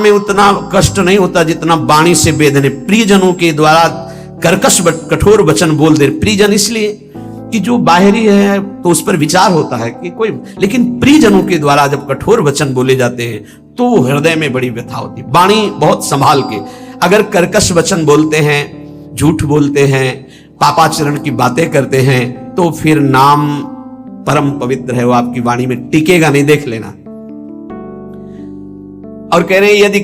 में उतना कष्ट नहीं होता जितना वाणी से वेदने। प्रियजनों के द्वारा कर्कश कठोर वचन बोल दे। प्रियजन इसलिए कि जो बाहरी है तो उस पर विचार होता है कि कोई, लेकिन प्रियजनों के द्वारा जब कठोर वचन बोले जाते हैं तो हृदय में बड़ी व्यथा होती है। वाणी बहुत संभाल के, अगर कर्कश वचन बोलते हैं, झूठ बोलते हैं, पापाचरण की बातें करते हैं, तो फिर नाम परम पवित्र है, वो आपकी वाणी में टिकेगा नहीं, देख लेना। और कह रहे हैं यदि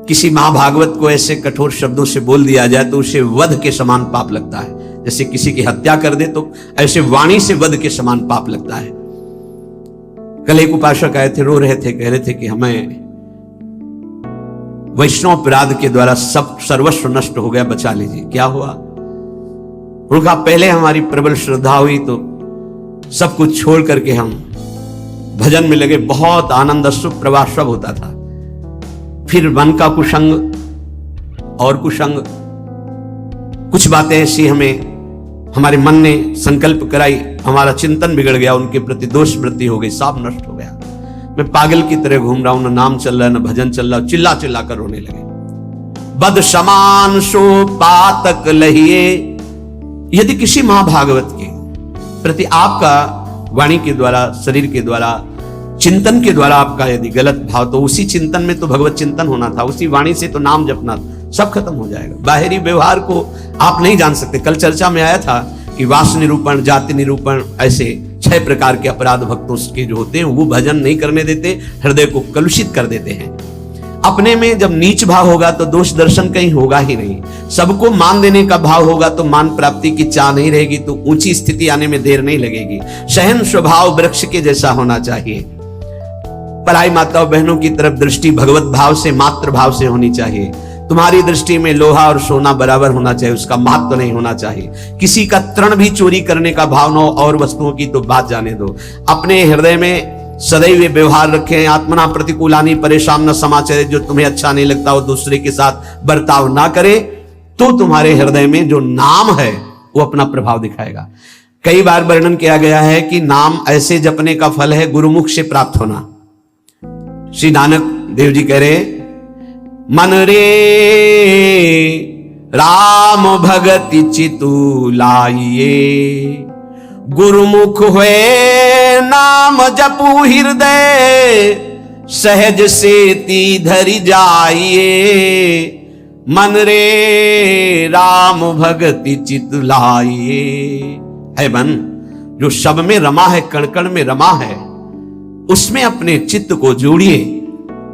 किसी महाभागवत को ऐसे कठोर शब्दों से बोल दिया जाए तो उसे वध के समान पाप लगता है। जैसे किसी की हत्या कर दे तो ऐसे वाणी से वध के समान पाप लगता है। कल एक उपासक आए थे, रो रहे थे, कह रहे थे कि हमें वैष्णव अपराध के द्वारा सब सर्वस्व नष्ट हो गया, बचा लीजिए। क्या हुआ? उनका पहले हमारी प्रबल श्रद्धा हुई तो सब कुछ छोड़ करके हम भजन में लगे, बहुत आनंद, सुख प्रवाह सब होता था। फिर मन का कुसंग और कुसंग, कुछ बातें ऐसी हमें हमारे मन ने संकल्प कराई, हमारा चिंतन बिगड़ गया, उनके प्रति दोष वृत्ति हो गई, सब नष्ट हो गया। मैं पागल की तरह घूम रहा हूं, ना नाम चल रहा है, ना भजन चल रहा, चिल्ला चिल्ला कर रोने लगे। बद समान सो पातक लहिए। यदि किसी महाभागवत के प्रति आपका वाणी के द्वारा, शरीर के द्वारा, चिंतन के द्वारा आपका यदि गलत भाव, तो उसी चिंतन में तो भगवत चिंतन होना था, उसी वाणी से तो नाम जपना, सब खत्म हो जाएगा। बाहरी व्यवहार को आप नहीं जान सकते। कल चर्चा में आया था कि वास निरूपण, जाति निरूपण, ऐसे 6 प्रकार के अपराध भक्तों के जो होते हैं वो भजन नहीं करने देते, हृदय को कलुषित कर देते हैं। अपने में जब नीच भाव होगा तो दोष दर्शन कहीं होगा ही नहीं। सबको मान देने का भाव होगा तो मान प्राप्ति की चाह नहीं रहेगी, तो ऊंची स्थिति आने में देर नहीं लगेगी। सहन स्वभाव वृक्ष के जैसा होना चाहिए। पराई माताओं बहनों की तरफ दृष्टि भगवत भाव से, मातृ भाव से होनी चाहिए। तुम्हारी दृष्टि में लोहा और सोना बराबर होना चाहिए, उसका महत्व नहीं होना चाहिए। किसी का तृण भी चोरी करने का भाव न हो, और वस्तुओं की तो बात जाने दो। अपने हृदय में सदैव व्यवहार रखें। आत्मना प्रतिकूलानी परेशान न समाचार। जो तुम्हें अच्छा नहीं लगता वो दूसरे के साथ बर्ताव ना करे, तो तुम्हारे हृदय में जो नाम है वो अपना प्रभाव दिखाएगा। कई बार वर्णन किया गया है कि नाम ऐसे जपने का फल है गुरुमुख से प्राप्त होना। श्री नानक देव जी कह रहे, मन रे राम भगति चितु लाइए, गुरुमुख हुए नाम जपू हृदय, सहज से ती धरि जाइए। मन रे राम भगति चितु लाइए। है मन जो सब में रमा है, कण कण में रमा है, उसमें अपने चित्त को जोड़िए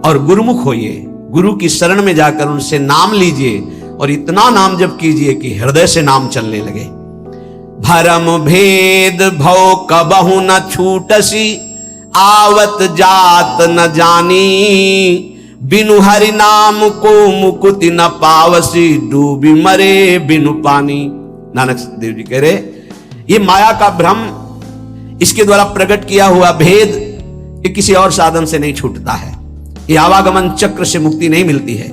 और गुरुमुख होइए। गुरु की शरण में जाकर उनसे नाम लीजिए और इतना नाम जप कीजिए कि हृदय से नाम चलने लगे। भरम भेद भव कबहु न छूटसी, आवत जात न जानी, बिनु हरि नाम को मुकुति न पावसी, डूबी मरे बिनु पानी। नानक देव जी कह रहे, ये माया का भ्रम, इसके द्वारा प्रकट किया हुआ भेद, ये किसी और साधन से नहीं छूटता है। ये आवागमन चक्र से मुक्ति नहीं मिलती है।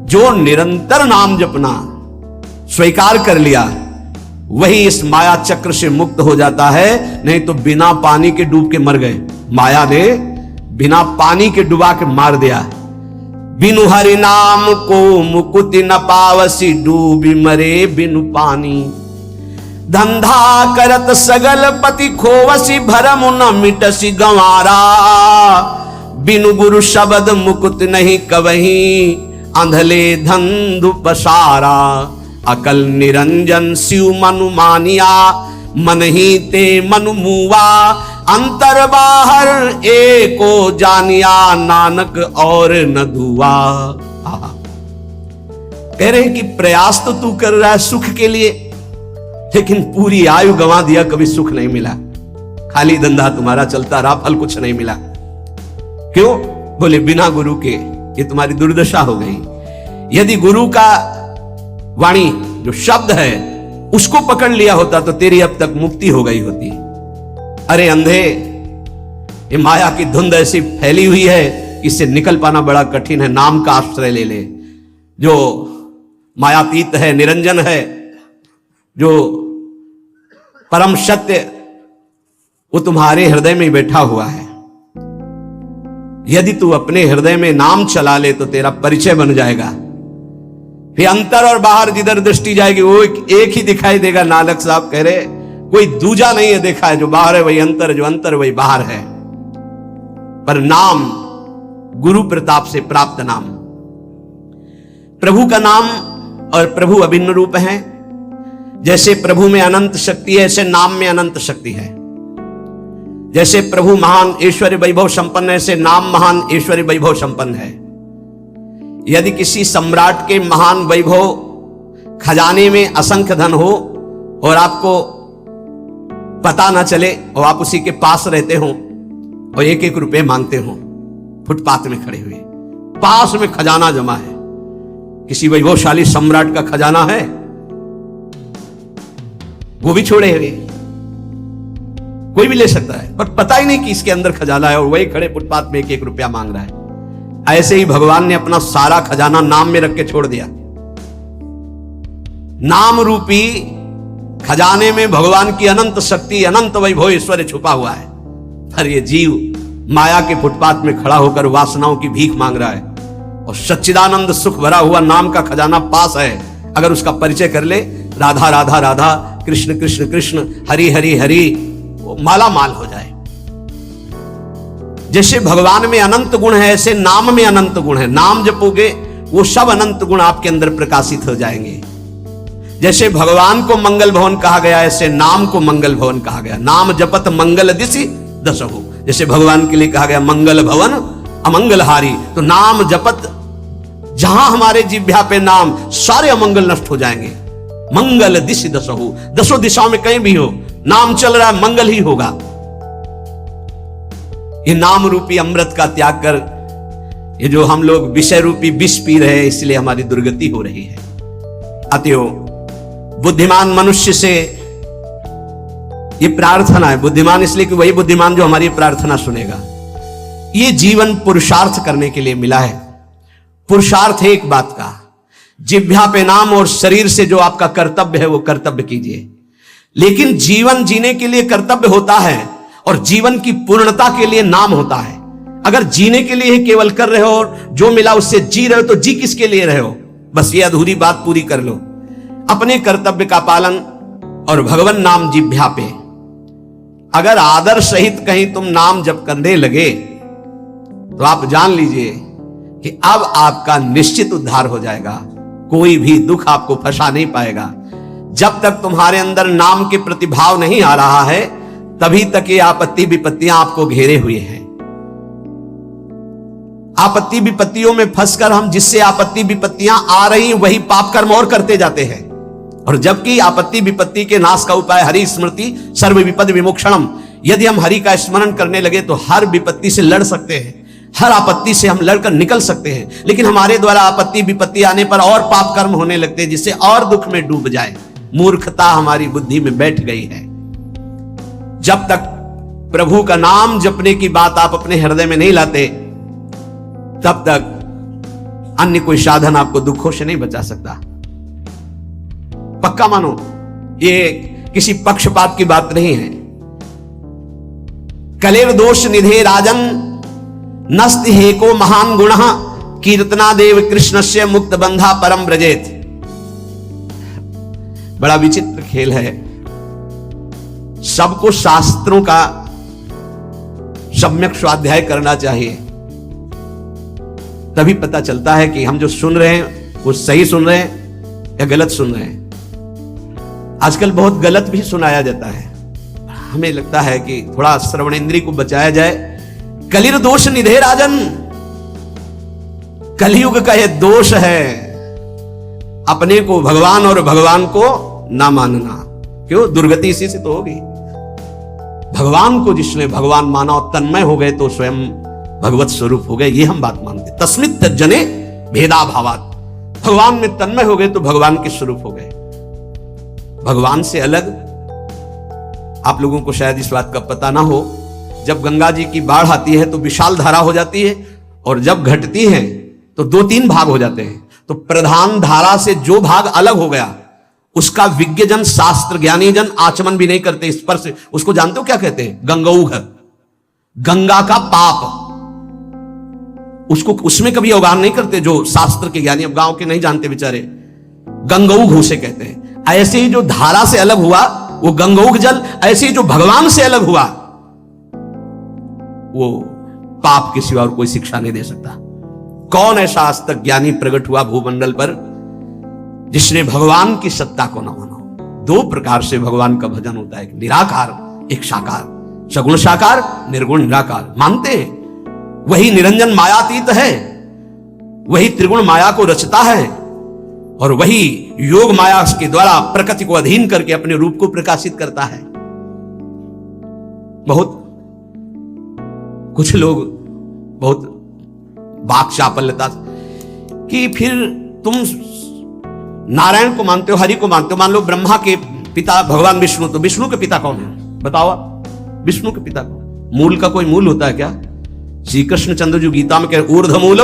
जो निरंतर नाम जपना स्वीकार कर लिया वही इस माया चक्र से मुक्त हो जाता है। नहीं तो बिना पानी के डूब के मर गए। माया ने बिना पानी के डुबा के मार दिया। बिनु हरि नाम को मुकुति न पावसी, डूबी मरे बिनु पानी। धंधा करत सगल पति खोवसी, भरम न मिटसी गंवारा, बिनु गुरु शब्द मुकुत नहीं कवही, अंधले धंधु पसारा। अकल निरंजन शिव मनु मानिया, मन ही ते मनु मुआ, अंतर बाहर एको जानिया, नानक और न दुआ। कह रहे कि प्रयास तो तू कर रहा है सुख के लिए, लेकिन पूरी आयु गंवा दिया, कभी सुख नहीं मिला। खाली धंधा तुम्हारा चलता रहा, फल कुछ नहीं मिला। क्यों? बोले बिना गुरु के ये तुम्हारी दुर्दशा हो गई। यदि गुरु का वाणी जो शब्द है उसको पकड़ लिया होता तो तेरी अब तक मुक्ति हो गई होती। अरे अंधे, ये माया की धुंध ऐसी फैली हुई है कि इससे निकल पाना बड़ा कठिन है। नाम का आश्रय ले ले, जो मायातीत है, निरंजन है, जो परम सत्य, वो तुम्हारे हृदय में बैठा हुआ है। यदि तू अपने हृदय में नाम चला ले तो तेरा परिचय बन जाएगा। फिर अंतर और बाहर जिधर दृष्टि जाएगी वो एक ही दिखाई देगा। नानक साहब कह रहे कोई दूजा नहीं है देखा है, जो बाहर है वही अंतर, जो अंतर वही बाहर है। पर नाम गुरु प्रताप से प्राप्त नाम, प्रभु का नाम और प्रभु अभिन्न रूप हैं। जैसे प्रभु में अनंत शक्ति है, ऐसे नाम में अनंत शक्ति है। जैसे प्रभु महान ऐश्वर्य वैभव संपन्न है, ऐसे नाम महान ऐश्वर्य वैभव संपन्न है। यदि किसी सम्राट के महान वैभव खजाने में असंख्य धन हो और आपको पता ना चले और आप उसी के पास रहते हो और एक एक रुपए मांगते हो, फुटपाथ में खड़े हुए, पास में खजाना जमा है, किसी वैभवशाली सम्राट का खजाना है, वो भी छोड़े हुए, कोई भी ले सकता है, पर पता ही नहीं कि इसके अंदर खजाना है और वही खड़े फुटपाथ में एक एक रुपया मांग रहा है। ऐसे ही भगवान ने अपना सारा खजाना नाम में रख के छोड़ दिया। नाम रूपी खजाने में भगवान की अनंत शक्ति, अनंत वैभव ऐश्वर्य छुपा हुआ है। पर ये जीव माया के फुटपाथ में खड़ा होकर वासनाओं की भीख मांग रहा है और सच्चिदानंद सुख भरा हुआ नाम का खजाना पास है। अगर उसका परिचय कर ले, राधा राधा राधा, कृष्ण कृष्ण कृष्ण, हरि हरि हरि, वो माला माल हो जाए। जैसे भगवान में अनंत गुण है, ऐसे नाम में अनंत गुण है। नाम जपोगे वो सब अनंत गुण आपके अंदर प्रकाशित हो जाएंगे। जैसे भगवान को मंगल भवन कहा गया, ऐसे नाम को मंगल भवन कहा गया। नाम जपत मंगल दिशि दसहु, जैसे भगवान के लिए कहा गया मंगल भवन अमंगलहारी, तो नाम जपत जहां हमारे जिह्वा पे नाम, सारे अमंगल नष्ट हो जाएंगे। मंगल दिशि दसहु, दसों दिशाओं में कहीं भी हो नाम चल रहा है, मंगल ही होगा। ये नाम रूपी अमृत का त्याग कर ये जो हम लोग विषय रूपी विष पी रहे हैं, इसलिए हमारी दुर्गति हो रही है। अतएव बुद्धिमान मनुष्य से ये प्रार्थना है, बुद्धिमान इसलिए कि वही बुद्धिमान जो हमारी प्रार्थना सुनेगा। ये जीवन पुरुषार्थ करने के लिए मिला है। पुरुषार्थ है एक बात का, जिह्वा पे नाम और शरीर से जो आपका कर्तव्य है वो कर्तव्य कीजिए। लेकिन जीवन जीने के लिए कर्तव्य होता है और जीवन की पूर्णता के लिए नाम होता है। अगर जीने के लिए केवल कर रहे हो और जो मिला उससे जी रहे हो, तो जी किसके लिए रहे हो? बस ये अधूरी बात पूरी कर लो। अपने कर्तव्य का पालन और भगवान नाम जिह्वा पे। अगर आदर सहित कहीं तुम नाम जप करने लगे तो आप जान लीजिए कि अब आपका निश्चित उद्धार हो जाएगा। कोई भी दुख आपको फंसा नहीं पाएगा। जब तक तुम्हारे अंदर नाम के प्रतिभाव नहीं आ रहा है, तभी तक ये आपत्ति विपत्तियां आपको घेरे हुए हैं। आपत्ति विपत्तियों में फंसकर हम जिससे आपत्ति विपत्तियां आ रही वही पाप कर्म और करते जाते हैं। और जबकि आपत्ति विपत्ति के नाश का उपाय हरि स्मृति सर्व विपद विमोक्षणम, यदि हम हरि का स्मरण करने लगे तो हर विपत्ति से लड़ सकते हैं, हर आपत्ति से हम लड़कर निकल सकते हैं। लेकिन हमारे द्वारा आपत्ति विपत्ति आने पर और पाप कर्म होने लगते हैं, जिससे और दुख में डूब जाए। मूर्खता हमारी बुद्धि में बैठ गई है। जब तक प्रभु का नाम जपने की बात आप अपने हृदय में नहीं लाते, तब तक अन्य कोई साधन आपको दुखों से नहीं बचा सकता। पक्का मानो, ये किसी पक्षपात की बात नहीं है। कलेर दोष निधे राजन नस्ति हेको महान गुण कीर्तना देव कृष्णस्य मुक्त बंधा परम ब्रजेत। बड़ा विचित्र खेल है। सबको शास्त्रों का सम्यक स्वाध्याय करना चाहिए, तभी पता चलता है कि हम जो सुन रहे हैं वो सही सुन रहे हैं या गलत सुन रहे हैं। आजकल बहुत गलत भी सुनाया जाता है। हमें लगता है कि थोड़ा श्रवण इंद्रिय को बचाया जाए। कलिर दोष निधे राजन, कलयुग का यह दोष है, अपने को भगवान और भगवान को ना मानना। क्यों? दुर्गति इसी से तो होगी। भगवान को जिसने भगवान माना और तन्मय हो गए तो स्वयं भगवत स्वरूप हो गए, ये हम बात मानते। तस्मित तज्जने भेदा भावात, भगवान में तन्मय हो गए तो भगवान के स्वरूप हो गए। भगवान से अलग आप लोगों को शायद इस बात का पता ना हो, जब गंगा जी की बाढ़ आती है तो विशाल धारा हो जाती है, और जब घटती है तो 2-3 भाग हो जाते हैं। तो प्रधान धारा से जो भाग अलग हो गया उसका विज्ञजन शास्त्र ज्ञानी जन आचमन भी नहीं करते, स्पर्श। उसको जानते हो क्या कहते हैं? गंगौघ, गंगा का पाप। उसको उसमें कभी अवगाहन नहीं करते जो शास्त्र के ज्ञानी, अब गांव के नहीं जानते बेचारे, गंगऊ घूसे कहते हैं। ऐसे ही जो धारा से अलग हुआ वो गंगऊ जल, ऐसे ही जो भगवान से अलग हुआ वो पाप के सिवा और कोई शिक्षा नहीं दे सकता। कौन ऐसा आज तक ज्ञानी प्रकट हुआ भूमंडल पर जिसने भगवान की सत्ता को न माना? दो प्रकार से भगवान का भजन होता है, एक निराकार एक साकार, सगुण साकार निर्गुण निराकार। मानते हैं वही निरंजन मायातीत है, वही त्रिगुण माया को रचता है और वही योग माया के द्वारा प्रकृति को अधीन करके अपने रूप को प्रकाशित करता है। बहुत कुछ लोग बहुत बात चापल्यता कि फिर तुम नारायण को मानते हो, हरि को मानते हो, मान लो ब्रह्मा के पिता भगवान विष्णु, तो विष्णु के पिता कौन है बताओ? विष्णु के पिता कौन? मूल का कोई मूल होता है क्या? श्री कृष्ण चंद्र जो गीता में कह ऊर्ध्व मूलो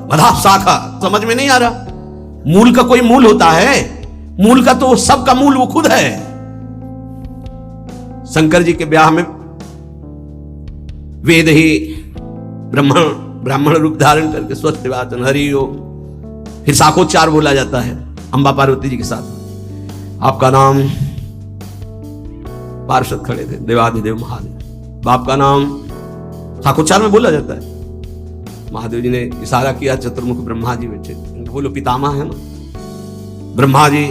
मधा शाखा, समझ में नहीं आ रहा? मूल का कोई मूल होता है? मूल का तो सबका मूल वो खुद है। शंकर जी के ब्याह में वेद ही ब्राह्मण रूप धारण करके स्वस्थ वाचन हरि ओम, फिर शाखोच्चार बोला जाता है अंबा पार्वती जी के साथ। आपका नाम, पार्षद खड़े थे, देवाधिदेव महादेव, बाप का नाम शाखोच्चार में बोला जाता है। महादेव जी ने इशारा किया, चतुर्मुख ब्रह्मा जी बैठे, बोलो पितामह है ना ब्रह्मा जी,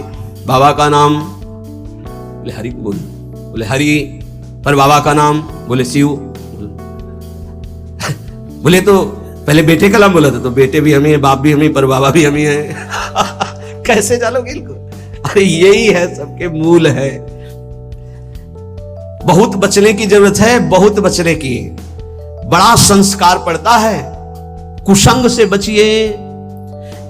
बाबा का नाम, बोले हरि को बोलो, बोले हरि, पर बाबा का नाम, बोले शिव। बोले तो पहले बेटे का नाम बोला था, तो बेटे भी हमें, बाप भी हमें, पर बाबा भी हमें है। कैसे जालोगे इनको? अरे यही है, सबके मूल है। बहुत बचने की जरूरत है, बहुत बचने की। बड़ा संस्कार पड़ता है, कुसंग से बचिए।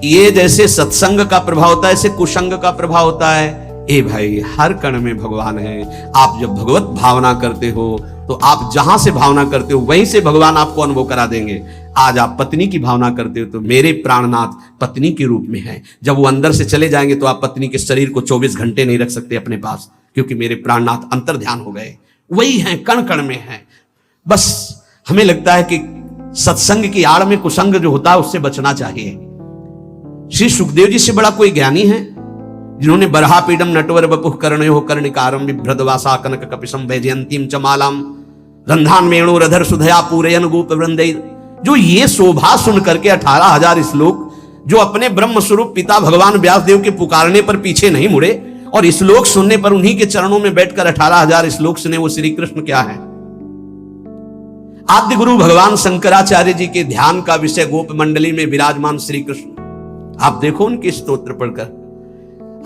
ये जैसे सत्संग का प्रभाव होता है, ऐसे कुसंग का प्रभाव होता है। ए भाई, हर कण में भगवान है। आप जब भगवत भावना करते हो तो आप जहां से भावना करते हो वहीं से भगवान आपको अनुभव करा देंगे। आज आप पत्नी की भावना करते हो तो मेरे प्राणनाथ पत्नी के रूप में है। जब वो अंदर से चले जाएंगे तो आप पत्नी के शरीर को 24 घंटे नहीं रख सकते अपने पास, क्योंकि मेरे प्राणनाथ अंतर ध्यान हो गए। वही है, कण कण में है। बस हमें लगता है कि सत्संग की आड़ में कुसंग जो होता है उससे बचना चाहिए। श्री सुखदेव जी से बड़ा कोई ज्ञानी है जिन्होंने बरहा पीडम नटवर बपुः कर्णयो कर्णिकारम बिभ्रदवासा कनक कपिशम वैजयंतीम चमालाम रंधान मेणु रधर सुधया पूरयन गोप वृंदै, जो ये शोभा सुन करके 18,000 श्लोक, जो अपने ब्रह्म स्वरूप पिता भगवान व्यासदेव के पुकारने पर पीछे नहीं मुड़े और श्लोक सुनने पर उन्हीं के चरणों में बैठकर 18,000 श्लोक सुने, वो श्री कृष्ण क्या है? आद्य गुरु भगवान शंकराचार्य जी के ध्यान का विषय गोप मंडली में विराजमान श्री कृष्ण। आप देखो उनके स्तोत्र पढ़कर।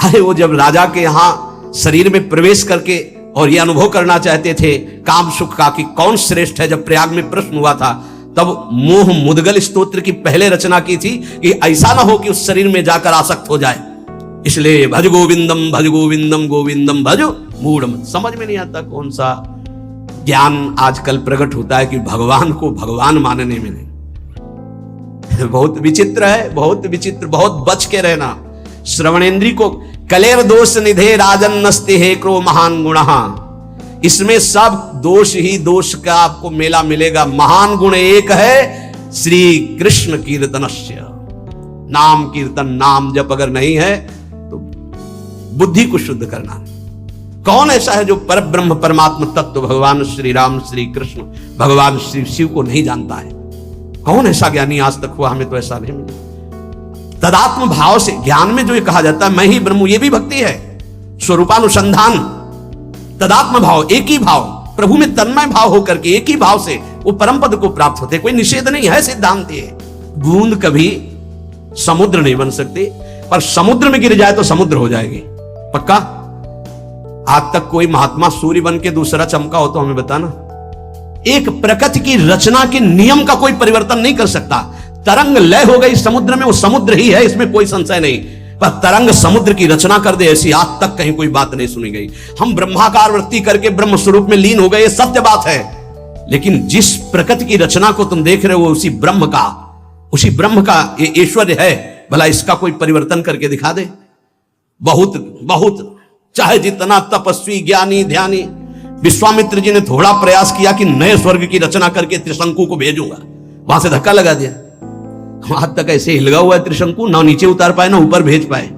अरे वो जब राजा के यहां शरीर में प्रवेश करके और ये अनुभव करना चाहते थे काम सुख का कि कौन श्रेष्ठ है, जब प्रयाग में प्रश्न हुआ था, तब मोह मुदगल स्तोत्र की पहले रचना की थी कि ऐसा ना हो कि उस शरीर में जाकर आसक्त हो जाए। इसलिए भज गोविंदम गोविंदम भज मूढ़। समझ में नहीं आता कौन सा ज्ञान आजकल प्रकट होता है कि भगवान को भगवान मानने में नहीं। बहुत विचित्र है, बहुत विचित्र। बहुत बच के रहना। श्रवणेन्द्री को कलेर दोष निधे राजन नस्ते हे क्रो महान गुणः, इसमें सब दोष ही दोष का आपको मेला मिलेगा। महान गुण एक है, श्री कृष्ण कीर्तनस्य, नाम कीर्तन, नाम जप अगर नहीं है तो बुद्धि को शुद्ध करना। कौन ऐसा है जो पर ब्रह्म परमात्मा तत्व भगवान श्री राम श्री कृष्ण भगवान श्री शिव को नहीं जानता है? कौन ऐसा ज्ञानी आज तक हुआ? हमें तो ऐसा नहीं मिला। तदात्म भाव से ज्ञान में जो ये कहा जाता है मैं ही ब्रह्म, ये भी भक्ति है। स्वरूपानुसंधान, तदात्म भाव, एक ही भाव, प्रभु में तन्मय भाव होकर के एक ही भाव से वो परम पद को प्राप्त होते। कोई निषेध नहीं है, सिद्धांत है। बूंद कभी समुद्र नहीं बन सकते, पर समुद्र में गिर जाए तो समुद्र हो जाएगी पक्का। आज तक कोई महात्मा सूर्य बन के दूसरा चमका हो तो हमें बताना। एक प्रकृति की रचना के नियम का कोई परिवर्तन नहीं कर सकता। तरंग लय हो गई समुद्र में, वो समुद्र ही है, इसमें कोई संशय नहीं। पर तरंग समुद्र की रचना कर दे, ऐसी आज तक कहीं कोई बात नहीं सुनी गई। हम ब्रह्माकार वृत्ति करके ब्रह्म स्वरूप में लीन हो गए, सत्य बात है। लेकिन जिस प्रकृति की रचना को तुम देख रहे हो उसी ब्रह्म का ये ऐश्वर्य है। भला इसका कोई परिवर्तन करके दिखा दे। बहुत बहुत चाहे जितना तपस्वी ज्ञानी ध्यानी, विश्वामित्र जी ने थोड़ा प्रयास किया कि नए स्वर्ग की रचना करके त्रिशंकु को भेजूंगा, वहां से धक्का लगा दिया। आज तक ऐसे हिलगा हुआ है त्रिशंकु, ना नीचे उतार पाए ना ऊपर भेज पाए।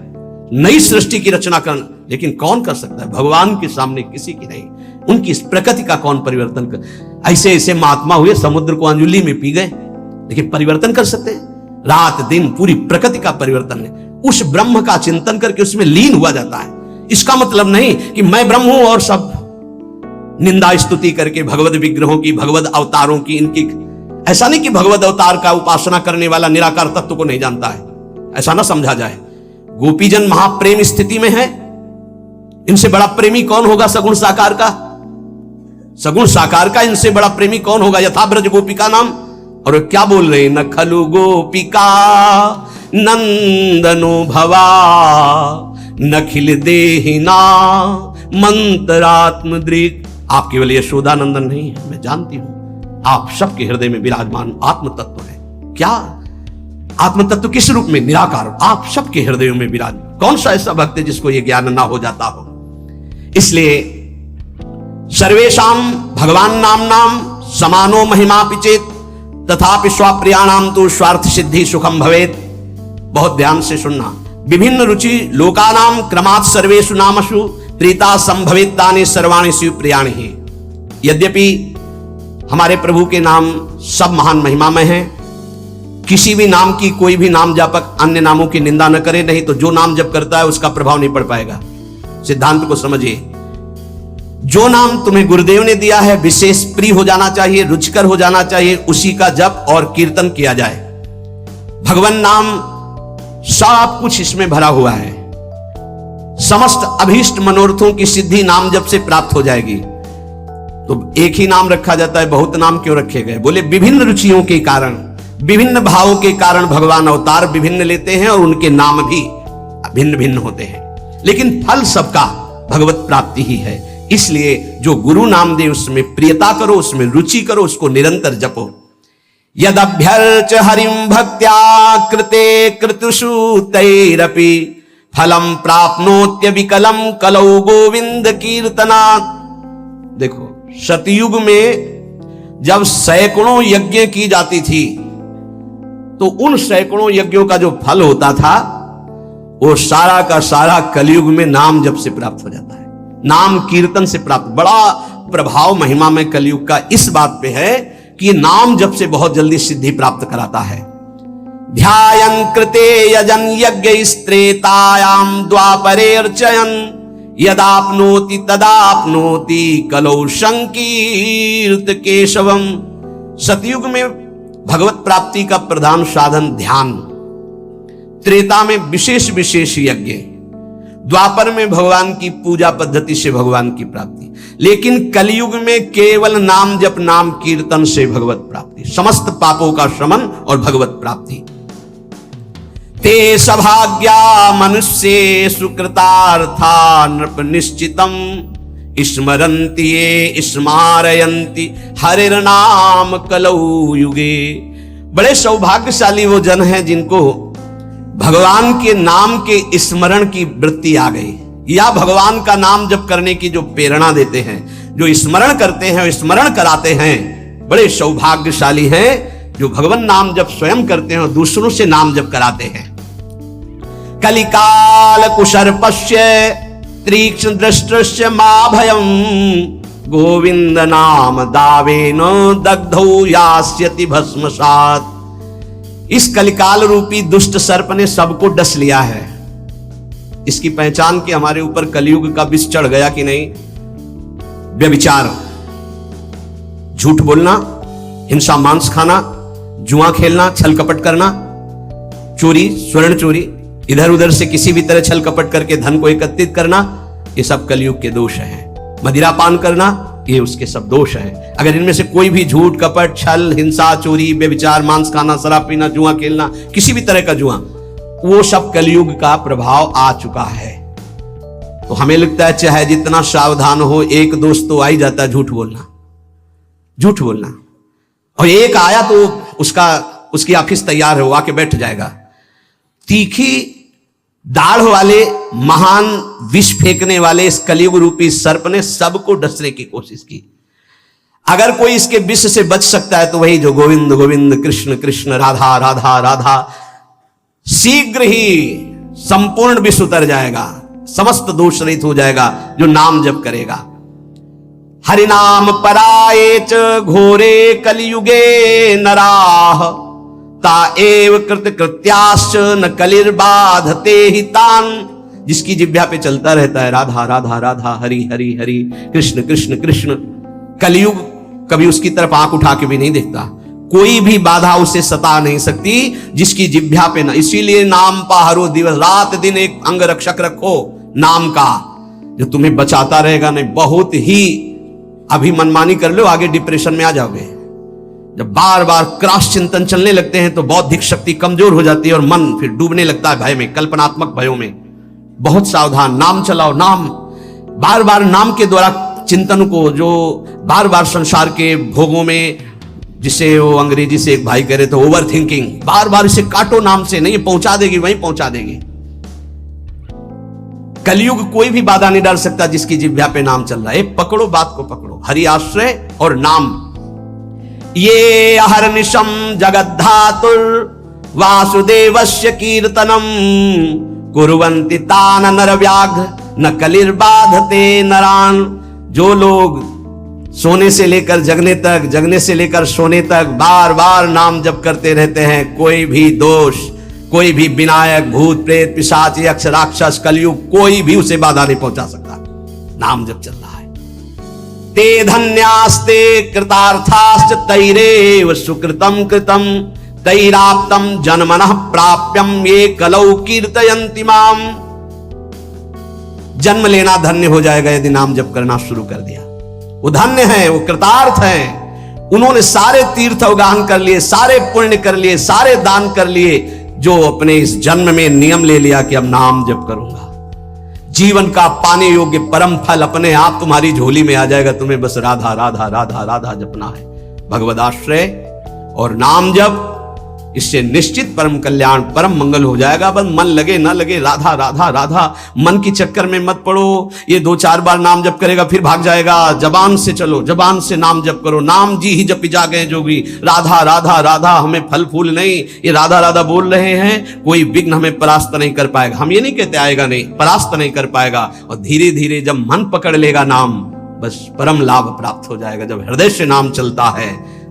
नई सृष्टि की रचना करना, लेकिन कौन कर सकता है? भगवान के सामने किसी की नहीं। उनकी इस प्रकृति का कौन परिवर्तन कर? ऐसे ऐसे महात्मा हुए, समुद्र को अंजुली में पी गए, लेकिन परिवर्तन कर सकते हैं? रात दिन पूरी प्रकृति का परिवर्तन है। उस ब्रह्म का चिंतन करके उसमें लीन हुआ जाता है। इसका मतलब नहीं कि मैं ब्रह्म हूं और सब निंदा स्तुति करके भगवत विग्रहों की, भगवत अवतारों की, इनकी, ऐसा नहीं कि भगवत अवतार का उपासना करने वाला निराकार तत्व को नहीं जानता है, ऐसा ना समझा जाए। गोपीजन महाप्रेम स्थिति में है, इनसे बड़ा प्रेमी कौन होगा सगुण साकार का? सगुण साकार का इनसे बड़ा प्रेमी कौन होगा? यथा ब्रज गोपिका नाम। और वे क्या बोल रहे हैं? न खलु गोपिका नंदनो भवा नखिल देहिना मंत्रात्म दृक। आप केवल यशोदानंदन नहीं है, मैं जानती हूं आप सबके हृदय में विराजमान आत्म तत्व है। क्या आत्म तत्व? किस रूप में? निराकार। आप सबके हृदयों में विराजमान। कौन सा ऐसा भक्त है जिसको यह ज्ञान ना हो जाता हो? इसलिए सर्वेशाम भगवान नाम समानो महिमा पिचेत तथापि स्वाप्रियाणाम तो स्वार्थ सिद्धि सुखम भवेत। बहुत ध्यान से सुनना। विभिन्न रुचि लोकानाम क्रमात् सर्वेषु नामसु प्रीता संभवित तानि सर्वाणि शिव प्रियाणि ही। यद्यपि हमारे प्रभु के नाम सब महान महिमामय हैं, किसी भी नाम की कोई भी नाम जापक अन्य नामों की निंदा न करे, नहीं तो जो नाम जप करता है उसका प्रभाव नहीं पड़ पाएगा। सिद्धांत को समझिए। जो नाम तुम्हें गुरुदेव ने दिया है विशेष प्रिय हो जाना चाहिए, रुचिकर हो जाना चाहिए, उसी का जप और कीर्तन किया जाए। भगवान नाम सब कुछ इसमें भरा हुआ है। समस्त अभीष्ट मनोरथों की सिद्धि नाम जप से प्राप्त हो जाएगी। तो एक ही नाम रखा जाता है, बहुत नाम क्यों रखे गए? बोले विभिन्न रुचियों के कारण, विभिन्न भावों के कारण भगवान अवतार विभिन्न लेते हैं और उनके नाम भी भिन्न भिन्न होते हैं, लेकिन फल सबका भगवत प्राप्ति ही है। इसलिए जो गुरु नाम दे उसमें प्रियता करो, उसमें रुचि करो, उसको निरंतर जपो। यदभ्यर्च हरिं भक्त्या कृते कृतुषु तैरपि फलम प्राप्नोत्य विकलम कलौ गोविंद कीर्तनात्। देखो, सतयुग में जब सैकड़ों यज्ञ की जाती थी तो उन सैकड़ों यज्ञों का जो फल होता था वो सारा का सारा कलयुग में नाम जप से प्राप्त हो जाता है, नाम कीर्तन से प्राप्त। बड़ा प्रभाव महिमा में कलयुग का इस बात पे है कि नाम जप से बहुत जल्दी सिद्धि प्राप्त कराता है। ध्यायन कृते यजन यज्ञ स्त्रेतायाम द्वापरे अर्चयन यदाप्नोति तदाप्नोति कलौ संकीर्त केशवम। सतयुग में भगवत प्राप्ति का प्रधान साधन ध्यान, त्रेता में विशेष विशेष यज्ञ, द्वापर में भगवान की पूजा पद्धति से भगवान की प्राप्ति, लेकिन कलयुग में केवल नाम जप नाम कीर्तन से भगवत प्राप्ति, समस्त पापों का शमन और भगवत प्राप्ति। ते सभाग्या मनुष्ये सुकृतार्था नृप निश्चितम स्मरन्ति ये स्मारयन्ति हरिर्नाम कलौ युगे। बड़े सौभाग्यशाली वो जन हैं जिनको भगवान के नाम के स्मरण की वृत्ति आ गई, या भगवान का नाम जप करने की जो प्रेरणा देते हैं, जो स्मरण करते हैं, स्मरण कराते हैं। बड़े सौभाग्यशाली हैं जो भगवान नाम जप स्वयं करते हैं और दूसरों से नाम जप कराते हैं। कलिकाल कुशर्पस्य तीक्ष्ण दृष्टस्य मा भयम गोविंद नाम दावेन दग्धौ यास्यति भस्मसात्। इस कलिकाल रूपी दुष्ट सर्प ने सबको डस लिया है। इसकी पहचान की हमारे ऊपर कलयुग का विष चढ़ गया कि नहीं? व्यभिचार, झूठ बोलना, हिंसा मांस खाना, जुआ खेलना, छल कपट करना, चोरी, स्वर्ण चोरी, इधर उधर से किसी भी तरह छल कपट करके धन को एकत्रित करना, ये सब कलयुग के दोष हैं। मदिरा पान करना, ये उसके सब दोष हैं। अगर इनमें से कोई भी झूठ कपट छल हिंसा चोरी व्यभिचार मांस खाना शराब पीना जुआ खेलना किसी भी तरह का जुआ, वो सब कलयुग का प्रभाव आ चुका है। तो हमें लगता है चाहे जितना सावधान हो, एक दोस्त तो आ ही जाता है झूठ बोलना, झूठ बोलना। और एक आया तो उसकी ऑफिस तैयार है, वो आके बैठ जाएगा। तीखी दाढ़ वाले महान विष फेंकने वाले इस कलयुग रूपी सर्प ने सबको डसने की कोशिश की। अगर कोई इसके विष से बच सकता है तो वही जो गोविंद गोविंद कृष्ण कृष्ण राधा राधा राधा, शीघ्र ही संपूर्ण विष उतर जाएगा, समस्त दोष रहित हो जाएगा जो नाम जप करेगा। हरिनाम पराये च घोरे कलियुगे नराः ता एव कृत कृत्याश्च न कलिर्बाधते हि तान्। जिसकी जिह्वा पे चलता रहता है राधा राधा राधा, हरि हरि हरि, कृष्ण कृष्ण कृष्ण, कलयुग कभी उसकी तरफ आंख उठा के भी नहीं देखता, कोई भी बाधा उसे सता नहीं सकती जिसकी जिह्वा पे ना। इसीलिए नाम पाहरो दिवस रात दिन एक अंग रक्षक रखो नाम का, जो तुम्हें बचाता रहेगा। नहीं बहुत ही अभी मनमानी कर लो, आगे डिप्रेशन में आ जाओगे। जब बार बार क्रॉस चिंतन चलने लगते हैं तो बौद्धिक शक्ति कमजोर हो जाती है और मन फिर डूबने लगता है भय में, कल्पनात्मक भयों में। बहुत सावधान, नाम चलाओ, नाम बार बार नाम के द्वारा चिंतन को, जो बार बार संसार के भोगों में, जिसे वो अंग्रेजी से एक भाई कह रहे थे ओवर थिंकिंग, बार बार इसे काटो नाम से, नहीं पहुंचा देगी, वहीं पहुंचा देगी। कलयुग कोई भी बाधा नहीं डाल सकता जिसकी जिह्वा पे नाम चल रहा है। पकड़ो बात को, पकड़ो हरि आश्रय और नाम। ये अहर्निशम जगद्धातुर वासुदेवस्य कीर्तनम कुर्वन्ति तान नरव्याघ्र न कलिर्बाधते नरान। जो लोग सोने से लेकर जगने तक, जगने से लेकर सोने तक बार बार नाम जप करते रहते हैं, कोई भी दोष, कोई भी विनायक, भूत प्रेत पिशाच यक्ष राक्षस कलयुग कोई भी उसे बाधा नहीं पहुंचा सकता। नाम जप चल रहा है। ते धन्यास्ते कृतार्थाश्च तैरेव सुकृतम कृतम तैराप्तम जन्मनः प्राप्यम ये कलौ कीर्तयन्ति माम। जन्म लेना धन्य हो जाएगा यदि नाम जप करना शुरू कर दिया। वो धन्य है, वो कृतार्थ है। उन्होंने सारे तीर्थ अवगाहन कर लिए, सारे पुण्य कर लिए, सारे दान कर लिए, जो अपने इस जन्म में नियम ले लिया कि अब नाम जप करूंगा। जीवन का पाने योग्य परम फल अपने आप तुम्हारी झोली में आ जाएगा। तुम्हें बस राधा राधा राधा राधा जपना है। भगवद आश्रय और नाम जप, इससे निश्चित परम कल्याण परम मंगल हो जाएगा। बस मन लगे ना लगे, राधा राधा राधा, मन की चक्कर में मत पड़ो। ये 2-4 बार नाम जप करेगा फिर भाग जाएगा। जबान से चलो, जबान से नाम जप करो। नाम जी ही जपी जा गए जोगी, राधा राधा राधा, हमें फल फूल नहीं। ये राधा राधा बोल रहे हैं, कोई विघ्न हमें परास्त नहीं कर पाएगा। हम ये नहीं कहते आएगा नहीं, परास्त नहीं कर पाएगा। और धीरे धीरे जब मन पकड़ लेगा नाम, बस परम लाभ प्राप्त हो जाएगा। जब हृदय से नाम चलता है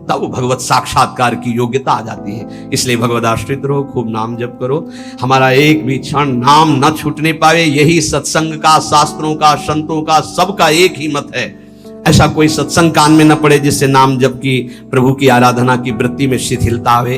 तब वो भगवत साक्षात्कार की योग्यता आ जाती है। इसलिए भगवद आश्रित रहो, खूब नाम जप करो। हमारा एक भी क्षण नाम न छूटने पावे, यही सत्संग का, शास्त्रों का, संतों का, सबका एक ही मत है। ऐसा कोई सत्संग कान में न पड़े जिससे नाम जप की, प्रभु की आराधना की वृत्ति में शिथिलता आवे।